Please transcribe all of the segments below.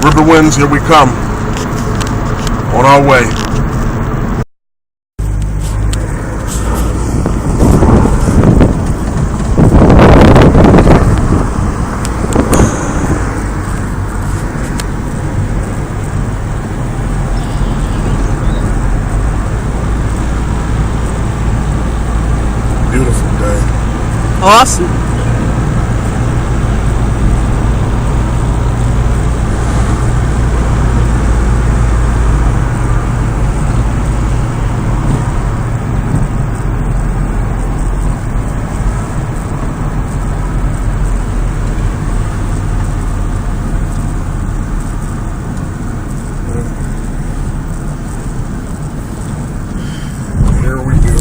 River winds, here we come. On our way. Beautiful day. Awesome. Here we go.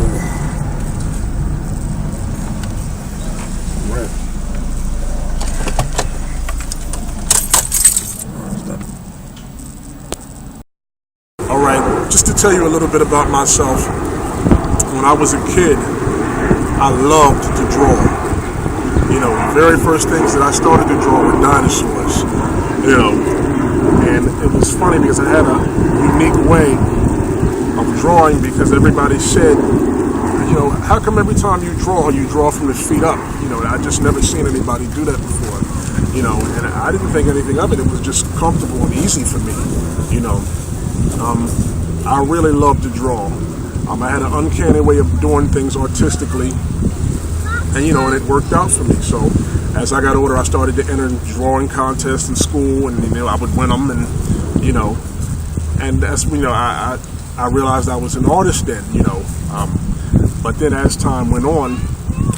Right. All right, just to tell you a little bit about myself. When I was a kid, I loved to draw. You know, the very first things that I started to draw were dinosaurs. You know, and it was funny because I had a unique way of drawing because everybody said, you know, how come every time you draw from the feet up? You know, I just never seen anybody do that before. You know, and I didn't think anything of it. It was just comfortable and easy for me. You know, I really love to draw. I had an uncanny way of doing things artistically, and you know, and it worked out for me. So as I got older, I started to enter drawing contests in school, and you know, I would win them, and you know, and that's, you know, I realized I was an artist then, you know. But then as time went on,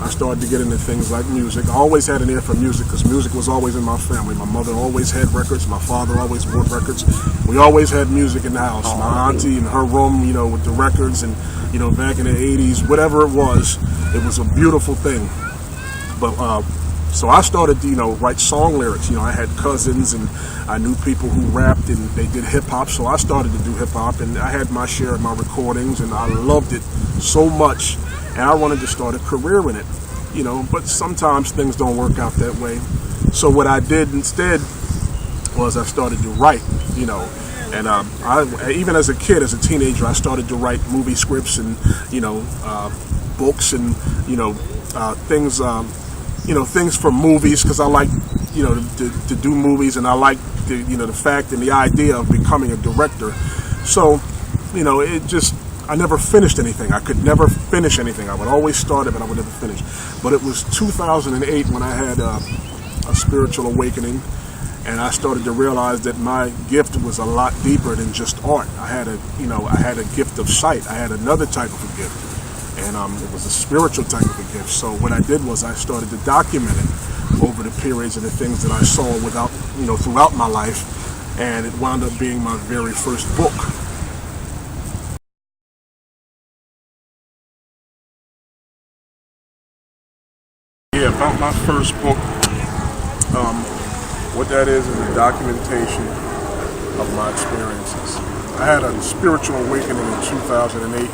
I started to get into things like music. I always had an ear for music because music was always in my family. My mother always had records. My father always bought records. We always had music in the house. My auntie in her room, you know, with the records, and you know, back in the 80s, whatever it was a beautiful thing. But so I started to, you know, write song lyrics. You know, I had cousins and I knew people who rapped and they did hip hop, so I started to do hip hop, and I had my share of my recordings, and I loved it so much, and I wanted to start a career in it, you know. But sometimes things don't work out that way. So what I did instead was I started to write, you know. And I, even as a kid, as a teenager, I started to write movie scripts and, you know, books and, you know, things. You know, things for movies, because I like, you know, to do movies, and I like the, you know, the fact and the idea of becoming a director. So, you know, it just, I never finished anything. I could never finish anything. I would always start it, but I would never finish. But it was 2008 when I had a spiritual awakening, and I started to realize that my gift was a lot deeper than just art. I had a gift of sight. I had another type of a gift. And it was a spiritual type of a gift. So what I did was I started to document it over the periods of the things that I saw throughout my life, and it wound up being my very first book. Yeah, about my first book. What that is a documentation of my experiences. I had a spiritual awakening in 2008.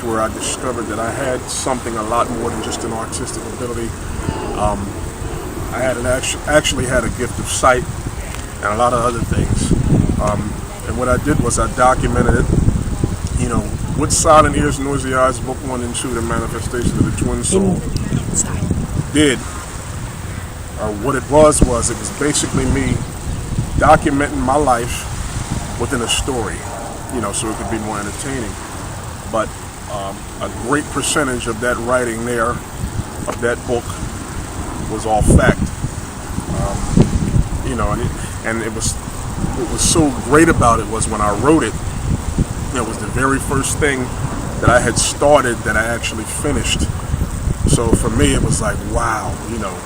Where I discovered that I had something a lot more than just an artistic ability. I had actually had a gift of sight and a lot of other things. And what I did was I documented it. You know, with Silent Ears, Noisy Eyes, Book 1 and 2, The Manifestation of the Twin Soul did. What it was basically me documenting my life within a story, you know, so it could be more entertaining. But a great percentage of that writing there, of that book, was all fact. You know, and it was, what was so great about it was when I wrote it, it was the very first thing that I had started that I actually finished. So for me, it was like, wow, you know.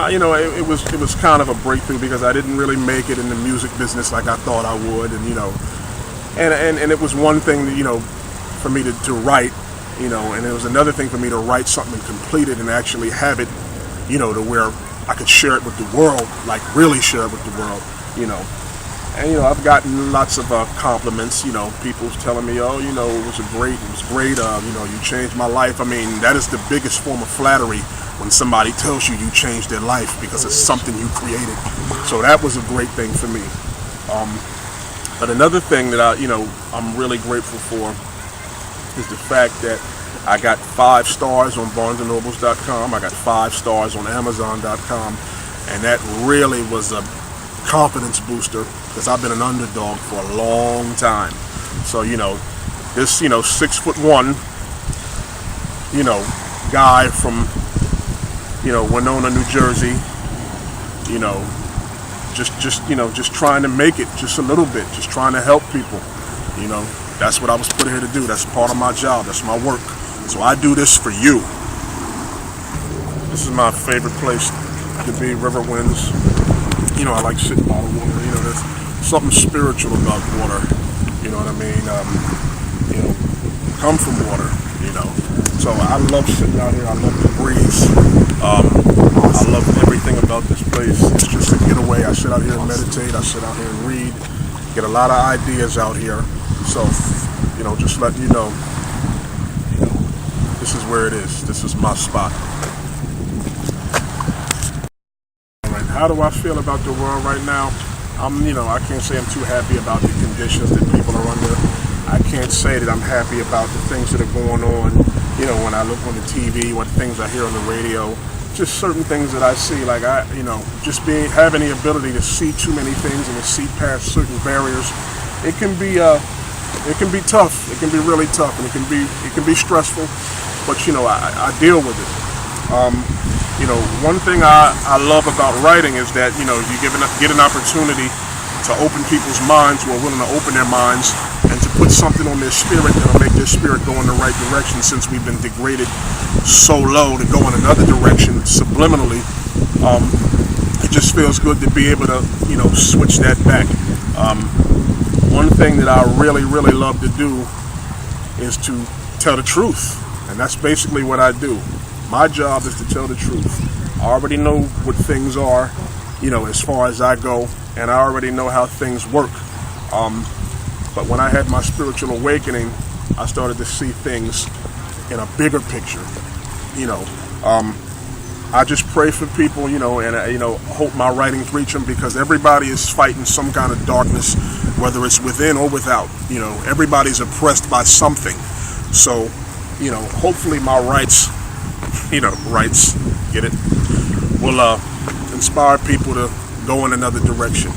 You know, it was kind of a breakthrough because I didn't really make it in the music business like I thought I would, and you know, and it was one thing that, you know, for me to write, you know, and it was another thing for me to write something completed and actually have it, you know, to where I could share it with the world, like really share it with the world, you know. And I've gotten lots of compliments. People telling me, "Oh, it was great. You changed my life." I mean, that is the biggest form of flattery when somebody tells you changed their life because it's something you created. So that was a great thing for me. But another thing that I'm really grateful for is the fact that I got 5 stars on BarnesandNobles.com. I got 5 stars on Amazon.com, and that really was a confidence booster because I've been an underdog for a long time. So this 6'1", guy from Winona, New Jersey, just trying to make it just a little bit, just trying to help people. That's what I was put here to do. That's part of my job. That's my work. So I do this for you. This is my favorite place to be, Riverwinds. I like sitting by the water. There's something spiritual about water. You know what I mean? Come from water. So I love sitting out here. I love the breeze. I love everything about this place. It's just a getaway. I sit out here and meditate. I sit out here and read. Get a lot of ideas out here. So, just letting you know, this is where it is. This is my spot. All right, how do I feel about the world right now? I can't say I'm too happy about the conditions that people are under. I can't say that I'm happy about the things that are going on. When I look on the TV, what things I hear on the radio, just certain things that I see. Like just having the ability to see too many things and to see past certain barriers. It can be tough. It can be really tough, and it can be stressful. But I deal with it. One thing I love about writing is that you get an opportunity to open people's minds who are willing to open their minds and to put something on their spirit that'll make their spirit go in the right direction. Since we've been degraded so low to go in another direction subliminally, it just feels good to be able to switch that back. One thing that I really, really love to do is to tell the truth. And that's basically what I do. My job is to tell the truth. I already know what things are, as far as I go, and I already know how things work. But when I had my spiritual awakening, I started to see things in a bigger picture. I just pray for people, and hope my writings reach them, because everybody is fighting some kind of darkness, whether it's within or without. Everybody's oppressed by something. So, hopefully my rights, get it, will inspire people to go in another direction.